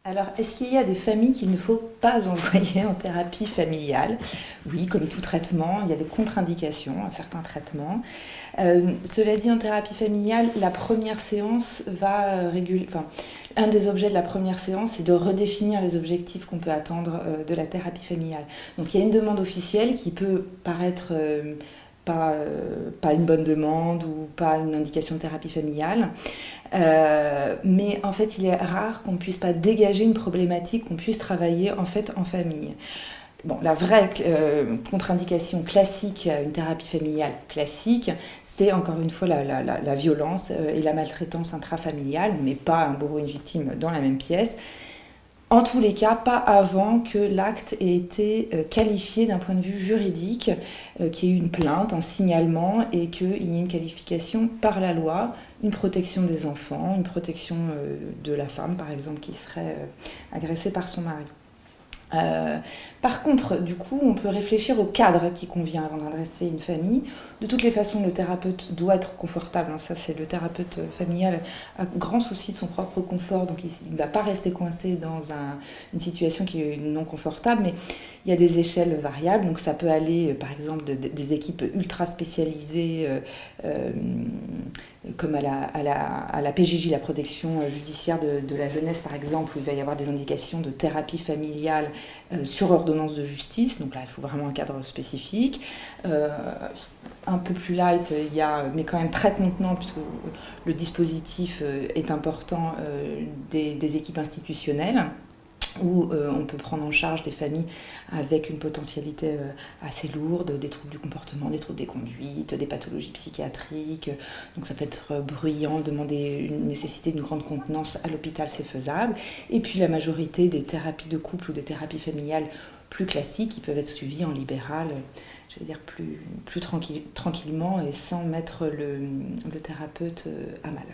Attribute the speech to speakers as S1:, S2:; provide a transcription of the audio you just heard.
S1: Alors, est-ce qu'il y a des familles qu'il ne faut pas envoyer en thérapie familiale? Oui, comme tout traitement, il y a des contre-indications à certains traitements. Cela dit, en thérapie familiale, la première séance va réguler. Enfin, un des objets de la première séance, c'est de redéfinir les objectifs qu'on peut attendre de la thérapie familiale. Donc, il y a une demande officielle qui peut paraître pas une bonne demande ou pas une indication de thérapie familiale. Mais en fait, il est rare qu'on ne puisse pas dégager une problématique, qu'on puisse travailler en fait en famille. Bon, la vraie contre-indication classique à une thérapie familiale classique, c'est encore une fois la violence et la maltraitance intrafamiliale. On met pas un bourreau et une victime dans la même pièce. En tous les cas, pas avant que l'acte ait été qualifié d'un point de vue juridique, qu'il y ait eu une plainte, un signalement et qu'il y ait une qualification par la loi, une protection des enfants, une protection de la femme par exemple qui serait agressée par son mari. Par contre, du coup, on peut réfléchir au cadre qui convient avant d'adresser une famille. De toutes les façons, le thérapeute doit être confortable. Ça, c'est le thérapeute familial a grand souci de son propre confort, donc il ne va pas rester coincé dans une situation qui est non confortable. Mais il y a des échelles variables, donc ça peut aller, par exemple, des équipes ultra spécialisées, comme à la PJJ, la protection judiciaire de la jeunesse, par exemple, où il va y avoir des indications de thérapie familiale sur ordonnance de justice. Donc là, il faut vraiment un cadre spécifique. Un peu plus light, mais quand même très contenant, puisque le dispositif est important, des équipes institutionnelles où on peut prendre en charge des familles avec une potentialité assez lourde, des troubles du comportement, des troubles des conduites, des pathologies psychiatriques. Donc ça peut être bruyant, demander une nécessité d'une grande contenance à l'hôpital, c'est faisable. Et puis la majorité des thérapies de couple ou des thérapies familiales plus classiques qui peuvent être suivies en libéral, je vais dire plus tranquillement et sans mettre le thérapeute à mal.